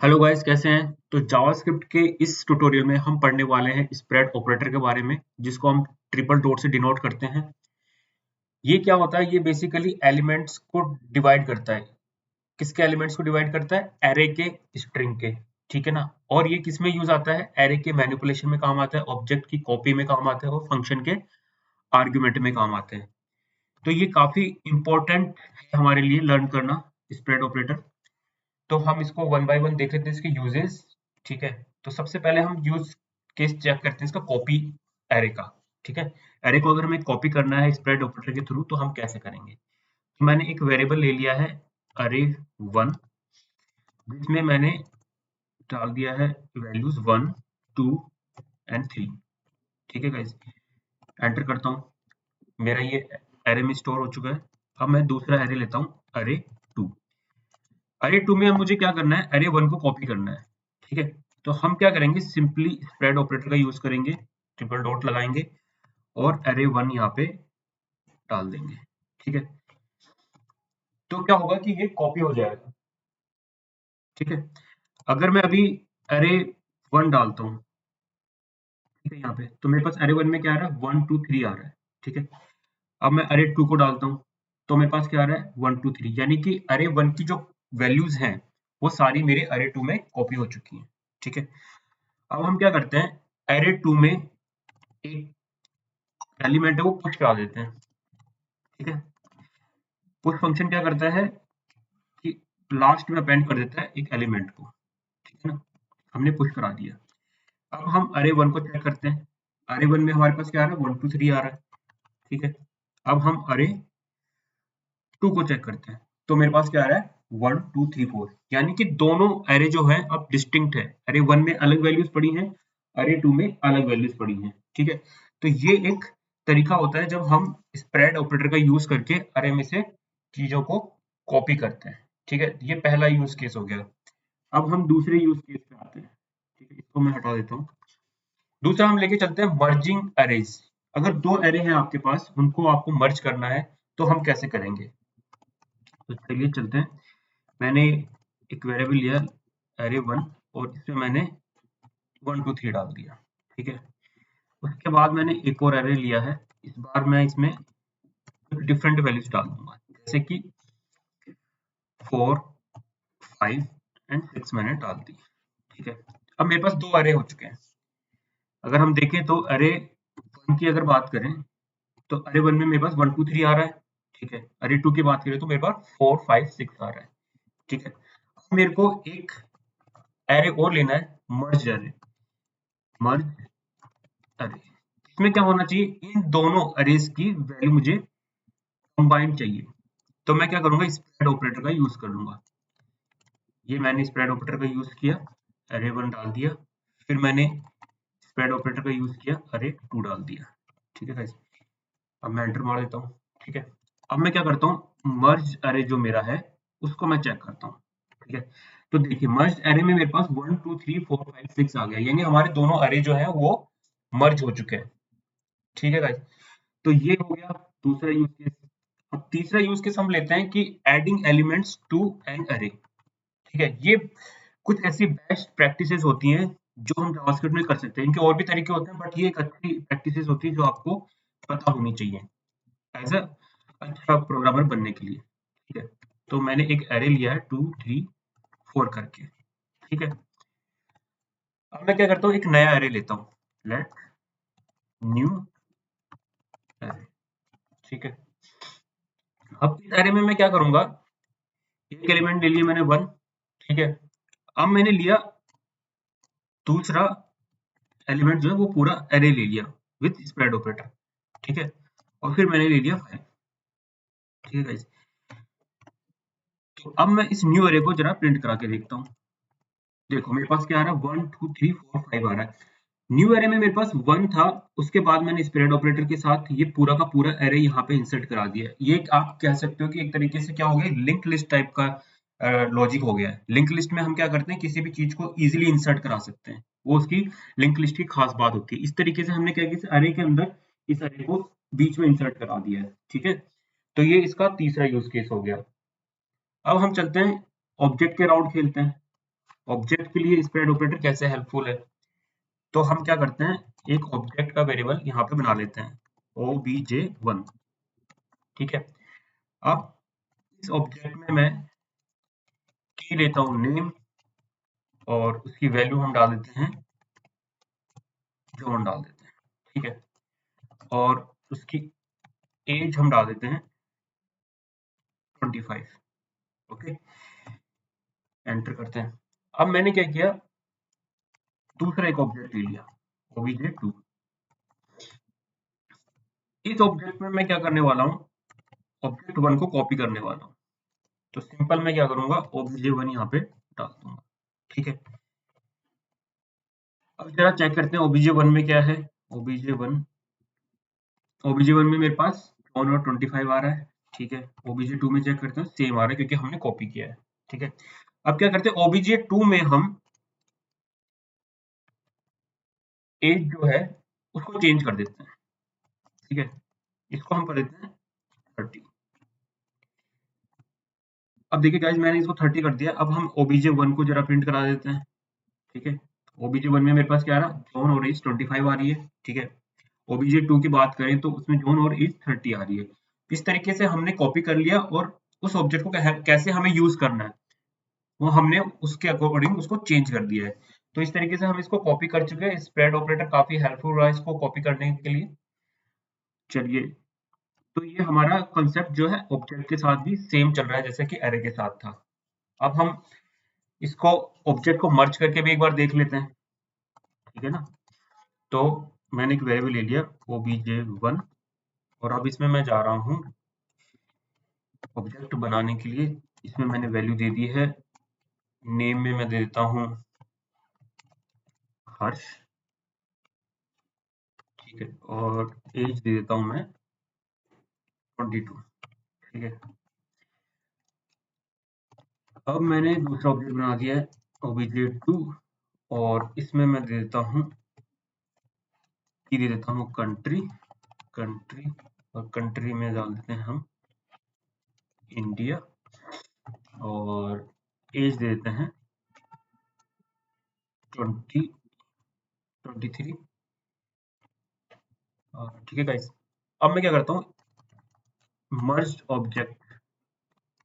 Hello guys, कैसे हैं? तो जावास्क्रिप्ट के इस ट्यूटोरियल में हम पढ़ने वाले हैं स्प्रेड ऑपरेटर के बारे में, जिसको हम ट्रिपल डॉट से डिनोट करते हैं। ये क्या होता है? ये बेसिकली एलिमेंट्स को डिवाइड करता है। किसके एलिमेंट्स को डिवाइड करता है? एरे के, स्ट्रिंग के। ठीक है ना? और ये किस में यूज आता है? एरे के मैनिपुलेशन में काम आता है, ऑब्जेक्ट की कॉपी में काम आता है और फंक्शन के आर्ग्यूमेंट में काम आते हैं। तो ये काफी इंपॉर्टेंट है हमारे लिए लर्न करना स्प्रेड ऑपरेटर। तो हम इसको वन बाय वन देख लेते हैं, इसके यूजेस। ठीक है, तो सबसे पहले हम यूज केस चेक करते हैं इसका, कॉपी एरे का। ठीक है, एरे को अगर हमें कॉपी करना है स्प्रेड ऑपरेटर के थ्रू तो हम कैसे करेंगे? तो मैंने एक वेरिएबल ले लिया है अरे 1, जिसमें मैंने डाल दिया है वैल्यूज 1, 2 एंड 3। ठीक है गाइस, एंटर करता हूँ, मेरा ये एरे में स्टोर हो चुका है। अब मैं दूसरा एरे लेता हूँ, अरे 2। अरे 2 में अब मुझे क्या करना है? अरे 1 को कॉपी करना है। ठीक है, तो हम क्या करेंगे? सिंपली स्प्रेड ऑपरेटर का यूज करेंगे, ट्रिपल डॉट लगाएंगे और अरे 1 यहाँ पे डाल देंगे। ठीक है, तो क्या होगा कि ये कॉपी हो जाएगा। ठीक है, अगर मैं अभी अरे 1 डालता हूँ, ठीक है, यहाँ पे तो मेरे पास अरे 1 में क्या आ रहा है? 1 2 3 आ रहा है। ठीक है, अब मैं अरे 2 को डालता हूँ तो मेरे पास क्या आ रहा है? 1 2 3, यानी कि अरे 1 की जो वैल्यूज हैं वो सारी मेरे अरे 2 में कॉपी हो चुकी हैं। ठीक है, अब हम क्या करते हैं? अरे 2 में एक एलिमेंट है वो पुश करा देते हैं। ठीक है, पुश फंक्शन क्या करता है कि लास्ट में अपेंड कर देता है एक एलिमेंट को। ठीक है ना, हमने पुश करा दिया। अब हम अरे 1 को चेक करते हैं। अरे 1 में हमारे पास क्या आ रहा है? 1 2 3 आ रहा है। ठीक है, अब हम अरे 2 को चेक करते हैं तो मेरे पास क्या आ रहा है? 1 2 3 4, यानी कि दोनों अरे जो है अब डिस्टिंक्ट है। अरे 1 में अलग वैल्यूज पड़ी हैं, अरे 2 में अलग वैल्यूज पड़ी हैं। ठीक है, तो ये एक तरीका होता है जब हम स्प्रेड ऑपरेटर का यूज करके अरे में से चीजों को कॉपी करते हैं। ठीक है, ये पहला यूज केस हो गया। अब हम दूसरे यूज केस पे आते हैं। ठीक है, इसको मैं हटा देता हूँ। दूसरा हम लेके चलते हैं मर्जिंग अरेज। अगर दो अरे हैं आपके पास, उनको आपको मर्ज करना है तो हम कैसे करेंगे? तो चलिए चलते हैं। मैंने एक वेरिएबल लिया अरे 1 और इसमें मैंने 1 2 3 डाल दिया। ठीक है, उसके बाद मैंने एक और अरे लिया है। इस बार मैं इसमें डिफरेंट वैल्यूज डाल दूंगा, जैसे कि 4 5 एंड 6 मैंने डाल दी। ठीक है, अब मेरे पास दो अरे हो चुके हैं। अगर हम देखें तो अरे 1 की अगर बात करें तो अरे 1 में मेरे पास 1 2 3 आ रहा है। ठीक है, अरे 2 की बात करें तो मेरे पास 4 5 6 आ रहा है। ठीक है, अब मेरे को एक एरे और लेना है, मर्ज अरे। मर्ज अरे, इसमें क्या होना चाहिए? इन दोनों अरेज की वैल्यू मुझे कंबाइंड चाहिए। तो मैं क्या करूंगा? स्प्रेड ऑपरेटर का यूज कर लूंगा। ये मैंने स्प्रेड ऑपरेटर का यूज किया, अरे 1 डाल दिया। फिर मैंने स्प्रेड ऑपरेटर का यूज किया, अरे 2 डाल दिया। ठीक है गाइस, अब मैं एंटर मार देता हूँ। ठीक है, अब मैं क्या करता हूँ? मर्ज अरे जो मेरा है उसको मैं चेक करता हूँ। ठीक है, तो देखिए मर्ज अरे में मेरे पास 1 2 3 4 5 6 आ गया, यानी हमारे दोनों अरे जो है वो मर्ज हो चुके हैं। ठीक है गाइस, तो ये हो गया दूसरा यूज केस। अब तीसरा यूज केस हम लेते हैं कि एडिंग एलिमेंट्स टू एन अरे। ठीक है, ये कुछ ऐसी बेस्ट प्रैक्टिसेस होती हैं जो हम जावास्क्रिप्ट में कर सकते हैं। इनके और भी तरीके होते हैं, बट ये एक अच्छी प्रैक्टिसेस होती है जो आपको पता होनी चाहिए एज अ अच्छा प्रोग्रामर बनने के लिए। ठीक है, तो मैंने एक एरे लिया है 2 3 4 करके। ठीक है, अब मैं क्या करता हूँ? एक नया एरे लेता हूँ, लेट न्यू एरे। ठीक है, अब इस एरे में मैं क्या करूंगा? एक एलिमेंट ले लिया मैंने 1। ठीक है, अब मैंने लिया दूसरा एलिमेंट जो है वो पूरा एरे ले लिया विथ स्प्रेड ऑपरेटर। ठीक है, और फिर मैंने ले लिया 5। ठीक है गाइस, तो अब मैं इस न्यू एरे को जरा प्रिंट करा के देखता हूँ। देखो मेरे पास क्या आ रहा है? 1 2 3 4 5 आ रहा है। न्यू एरे में मेरे पास 1 था, उसके बाद मैंने स्प्रेड ऑपरेटर के साथ ये पूरा का पूरा एरे यहाँ पे इंसर्ट करा दिया। ये आप कह सकते हो कि एक तरीके से क्या हो गया? लिंक लिस्ट टाइप का लॉजिक हो गया है। लिंक लिस्ट में हम क्या करते हैं? किसी भी चीज को इजीली इंसर्ट करा सकते हैं, वो उसकी लिंक लिस्ट की खास बात होती है। इस तरीके से हमने क्या किया? इस अरे के अंदर इस अरे को बीच में इंसर्ट करा दिया है। ठीक है, तो ये इसका तीसरा यूज केस हो गया। अब हम चलते हैं ऑब्जेक्ट के राउंड खेलते हैं। ऑब्जेक्ट के लिए स्प्रेड ऑपरेटर कैसे हेल्पफुल है, तो हम क्या करते हैं, एक ऑब्जेक्ट का वेरिएबल यहाँ पे बना लेते हैं obj1, ठीक है। अब इस ऑब्जेक्ट में मैं की लेता हूँ नेम और उसकी वैल्यू हम डाल देते हैं जॉन डाल देते हैं, ठीक है। और उसकी एज हम डाल देते हैं 25, ओके। एंटर करते हैं। अब मैंने क्या किया, दूसरा एक ऑब्जेक्ट ले लिया obj2। इस ऑब्जेक्ट में मैं क्या करने वाला हूँ, ऑब्जेक्ट 1 को कॉपी करने वाला हूँ। तो सिंपल मैं क्या करूंगा, obj1 यहाँ पे डाल दूंगा, ठीक है। अब जरा चेक करते हैं obj1 में क्या है। obj1 obj1 में मेरे पास जॉन और 25 आ रहा है, ठीक है। obj2 में चेक करते हैं, सेम आ रहा है क्योंकि हमने कॉपी किया है, ठीक है। अब क्या करते हैं, obj2 में हम एज जो है उसको चेंज कर देते हैं, ठीक है। इसको हम कर देते हैं 30। अब देखिए गाइस, मैंने इसको 30 कर दिया। अब हम obj1 को जरा प्रिंट करा देते हैं, ठीक है। obj1 में मेरे पास क्या आ रहा, जॉन और एज 25 आ रही है, ठीक है। obj2 की बात करें तो उसमें जॉन और एज 30 आ रही है। इस तरीके से हमने कॉपी कर लिया और उस ऑब्जेक्ट को कैसे हमें यूज करना है वो हमने उसके अकॉर्डिंग उसको चेंज कर दिया है। तो इस तरीके से हम इसको कॉपी कर चुके हैं। स्प्रेड ऑपरेटर काफी हेल्पफुल रहा है इसको कॉपी करने के लिए। चलिए, तो ये हमारा कंसेप्ट जो है ऑब्जेक्ट के साथ भी सेम चल रहा है जैसे कि एरे के साथ था। अब हम इसको ऑब्जेक्ट को मर्ज करके भी एक बार देख लेते हैं, ठीक है ना। तो मैंने एक वेरिएबल ले लिया obj1 और अब इसमें मैं जा रहा हूँ ऑब्जेक्ट बनाने के लिए। इसमें मैंने वैल्यू दे दी है, नेम में मैं दे देता हूँ हर्ष, ठीक है। और एज दे देता हूँ मैं 22, ठीक है। अब मैंने दूसरा ऑब्जेक्ट बना दिया है obj2 और इसमें मैं दे देता हूँ दे देता हूँ कंट्री कंट्री और कंट्री में डाल देते हैं हम इंडिया और एज दे देते हैं 23, ठीक है गाइस। अब मैं क्या करता हूँ, मर्ज ऑब्जेक्ट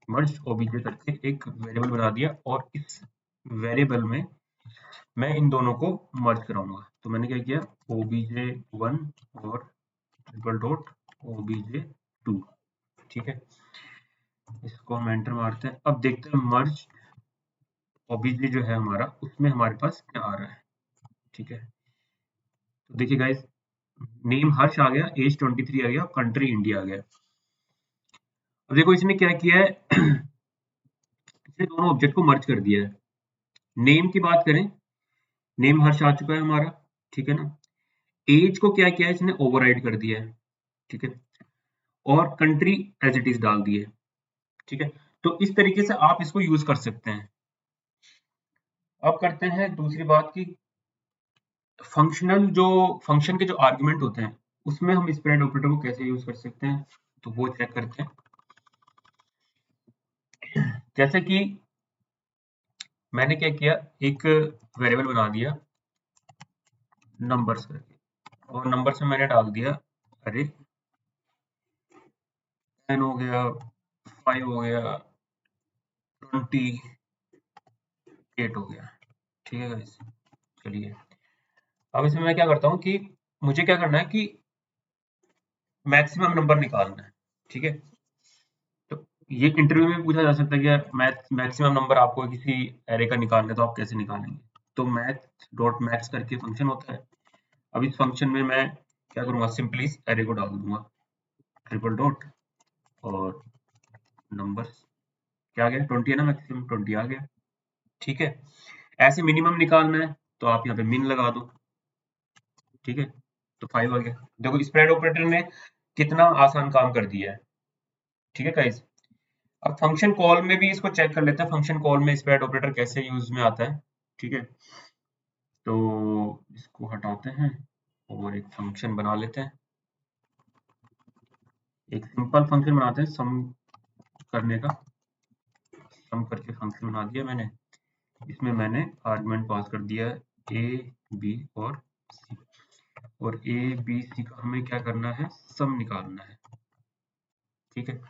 मर्ज ओबीजे करके एक वेरिएबल बना दिया और इस वेरिएबल में मैं इन दोनों को मर्ज कराऊंगा। तो मैंने क्या किया, obj1 और ट्रिपल डॉट obj2, ठीक है। इसको हम एंटर मारते हैं। अब देखते हैं मर्ज obj जो है हमारा उसमें हमारे पास क्या आ रहा है, ठीक है। तो देखिए गाइस, नेम हर्ष आ गया, एज 23 आ गया, कंट्री इंडिया आ गया। अब देखो इसने क्या किया है इसने दोनों ऑब्जेक्ट को मर्ज कर दिया है। नेम की बात करें, नेम हर्ष आ चुका है हमारा, ठीक है ना। एज को क्या किया है इसने, ओवरराइड कर दिया है, ठीक है। और कंट्री एज इट इज डाल दी है, ठीक है। तो इस तरीके से आप इसको यूज कर सकते हैं। अब करते हैं दूसरी बात की, फंक्शन के जो आर्गुमेंट होते हैं उसमें हम स्प्रेड ऑपरेटर को कैसे यूज कर सकते हैं, तो वो चेक करते हैं। जैसे कि मैंने क्या किया, एक वेरिएबल बना दिया नंबर्स करके और नंबर्स में मैंने डाल दिया अरे 10 हो गया, 5 हो गया, 28 हो गया, ठीक है गाइस। चलिए, अब इसमें मैं क्या करता हूँ कि मुझे क्या करना है कि मैक्सिमम नंबर निकालना है, ठीक है। तो ये इंटरव्यू में पूछा जा सकता है कि यार मैक्सिमम नंबर आपको किसी एरे का निकालना है तो आप कैसे निकालेंगे। तो मैक्स डॉट मैक्स करके फंक्शन होता है। अब इस फंक्शन में मैं क्या करूंगा, सिंपली इस एरे को डाल दूंगा ट्रिपल डॉट और नंबर्स, क्या आ गया 20 है ना, मैक्सिमम 20 आ गया, ठीक है। ऐसे मिनिमम निकालना है तो आप यहाँ पे मिन लगा दो, ठीक है। तो 5 आ गया। देखो स्प्रेड ऑपरेटर ने कितना आसान काम कर दिया है, ठीक है गाइस। अब फंक्शन कॉल में भी इसको चेक कर लेते हैं, फंक्शन कॉल में स्प्रेड ऑपरेटर कैसे यूज में आता है, ठीक है। तो इसको हटाते हैं और एक फंक्शन बना लेते हैं, एक सिंपल फंक्शन बनाते हैं सम करने का। सम करके फंक्शन बना दिया मैंने इसमें मैंने आर्गुमेंट पास कर दिया है ए बी और सी, और ए बी सी का हमें क्या करना है, सम निकालना है। ठीक है,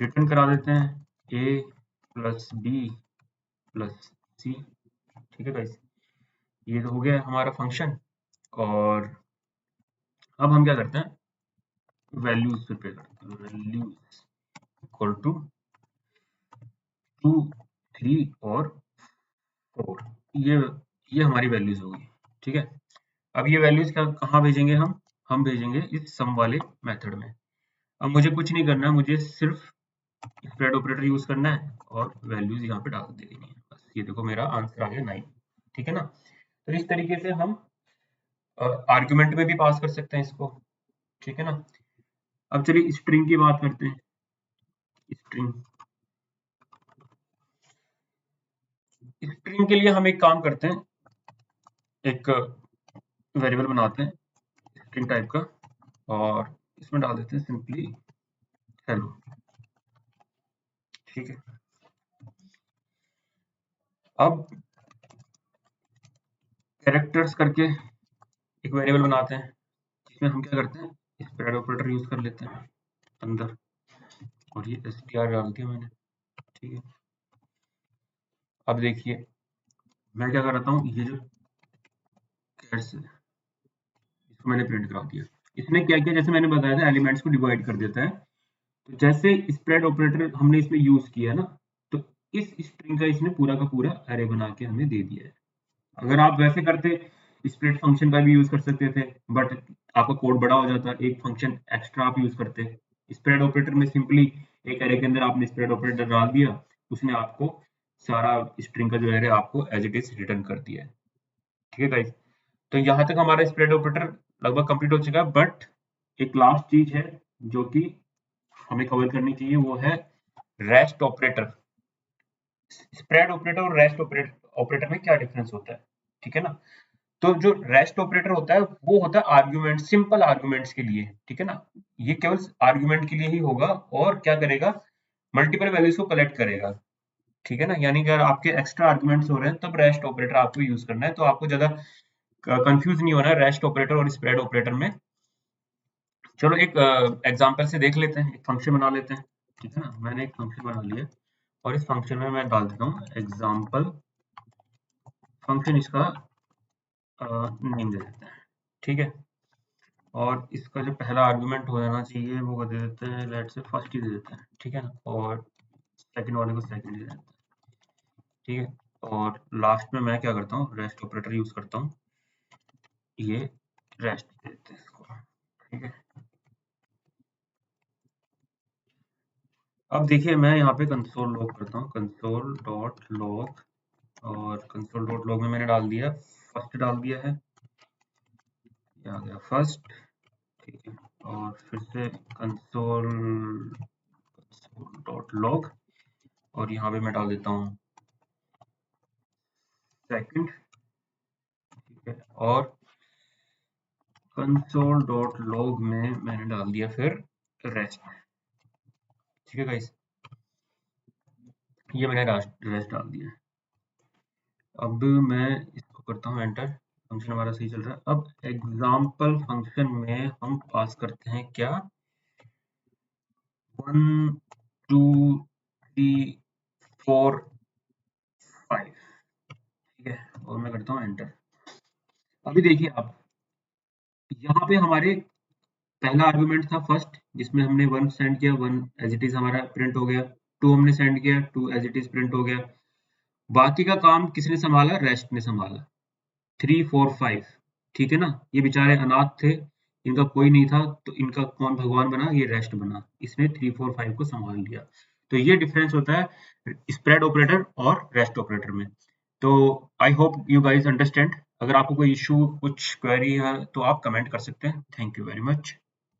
रिटर्न करा देते हैं ए प्लस बी प्लस सी। ठीक है गाइस, ये तो हो गया हमारा फंक्शन। और अब हम क्या करते हैं, वैल्यूज प्रिपेयर करते हैं। वैल्यूज इक्वल टू 2, 3 और 4, ये हमारी वैल्यूज होगी। ठीक है, अब ये वैल्यूज कहाँ भेजेंगे हम भेजेंगे इस सम वाले मेथड में। अब मुझे कुछ नहीं करना है, मुझे सिर्फ स्प्रेड ऑपरेटर यूज करना है और वैल्यूज यहाँ पे डाल देनी है बस। ये देखो मेरा आंसर आ गया 9। ठीक है ना, तो इस तरीके से हम आर्गुमेंट में भी पास कर सकते हैं इसको। ठीक है ना, अब चलिए स्ट्रिंग की बात करते हैं। स्ट्रिंग स्ट्रिंग के लिए हम एक काम करते हैं, एक वेरिएबल बनाते हैं स्ट्रिंग टाइप का, और इसमें डाल देते हैं सिंपली हेलो। ठीक है, अब कैरेक्टर्स करके एक वेरिएबल बनाते हैं जिसमें हम क्या करते हैं, स्प्रेड ऑपरेटर यूज कर लेते हैं अंदर, और ये str डाल दिया मैंने। ठीक है, अब देखिए मैं क्या करता हूँ, ये जो कैट्स है इसको मैंने प्रिंट करा दिया। इसने क्या किया, जैसे मैंने बताया था एलिमेंट्स को डिवाइड कर देता है, तो जैसे स्प्रेड ऑपरेटर हमने इसमें यूज किया ना, तो इस स्ट्रिंग का इसने पूरा का पूरा एरे बना के हमें दे दिया है। अगर आप वैसे करते स्प्लिट फंक्शन का भी यूज कर सकते थे, बट आपका कोड बड़ा हो जाता, एक फंक्शन एक्स्ट्रा आप यूज करते। स्प्रेड ऑपरेटर में सिंपली एक एरे के अंदर आपने स्प्रेड ऑपरेटर डाल दिया, उसने आपको सारा स्ट्रिंग का जो एरे आपको एज इट इज रिटर्न कर दिया है। ठीक है गाइस, तो यहाँ तक हमारा स्प्रेड ऑपरेटर लगभग कंप्लीट हो चुका है, बट एक लास्ट चीज है जो कि हमें कवर करनी चाहिए, वो है रेस्ट ऑपरेटर। स्प्रेड ऑपरेटर और रेस्ट ऑपरेटर में क्या डिफरेंस होता है? ठीक है ना, तो जो रेस्ट ऑपरेटर होता है वो होता है आर्गुमेंट, सिंपल आर्गुमेंट्स के लिए। ठीक है ना, ये केवल आर्गुमेंट के लिए ही होगा, और क्या करेगा, मल्टीपल वैल्यूज को कलेक्ट करेगा। ठीक है ना, यानी कि अगर आपके एक्स्ट्रा आर्गुमेंट्स हो रहे हैं तब रेस्ट ऑपरेटर आपको यूज करना है, तो आपको ज्यादा कंफ्यूज नहीं होना है रेस्ट ऑपरेटर और स्प्रेड ऑपरेटर में। चलो एक एग्जांपल से देख लेते हैं, एक फंक्शन बना लेते हैं। ठीक है ना, मैंने एक फंक्शन बना लिया और इस फंक्शन में मैं डाल देता हूँ एग्जाम्पल फंक्शन, इसका नेम दे देते हैं। ठीक है, और इसका जो पहला आर्गुमेंट हो जाना चाहिए वो दे देते हैं, लेट से फर्स्ट ही दे देते हैं। ठीक है ना, और सेकंड वाले को सेकंड दे देते हैं। ठीक है, और लास्ट में मैं क्या करता हूँ, रेस्ट ऑपरेटर यूज करता हूँ, ये रेस्ट दे देते हैं इसको। ठीक है, अब देखिए मैं यहाँ पे कंसोल लॉग करता हूँ, कंसोल डॉट लॉग, और कंसोल डॉट लॉग में मैंने डाल दिया फर्स्ट, डाल दिया है, ये आ गया फर्स्ट। ठीक है, और फिर से कंसोल डॉट लॉग, और यहाँ पे मैं डाल देता हूँ सेकंड। ठीक है, और कंसोल डॉट लॉग में मैंने डाल दिया फिर रेस्ट। ठीक है गाइस, ये मैंने रेस्ट डाल दिया। अब मैं इसको करता हूँ एंटर, फंक्शन हमारा सही चल रहा है। अब एग्जाम्पल फंक्शन में हम पास करते हैं क्या, 1 2 3 4 5। ठीक है, और मैं करता हूँ एंटर। अभी देखिए आप, यहाँ पे हमारे पहला आर्गुमेंट था फर्स्ट, जिसमें हमने 1 सेंड किया, 1 एज इट इज हमारा प्रिंट हो गया। 2 हमने सेंड किया, 2 एज इट इज प्रिंट हो गया। बाकी का काम किसने संभाला, रेस्ट ने संभाला। 3 4 5, ठीक है ना, ये बेचारे अनाथ थे, इनका कोई नहीं था, तो इनका कौन भगवान बना, ये रेस्ट बना, इसने 3 4 5 को संभाल लिया। तो ये डिफरेंस होता है स्प्रेड ऑपरेटर और रेस्ट ऑपरेटर में। तो I hope you guys understand. अगर आपको कोई इशू, कुछ क्वेरी है तो आप कमेंट कर सकते हैं। Thank you very much.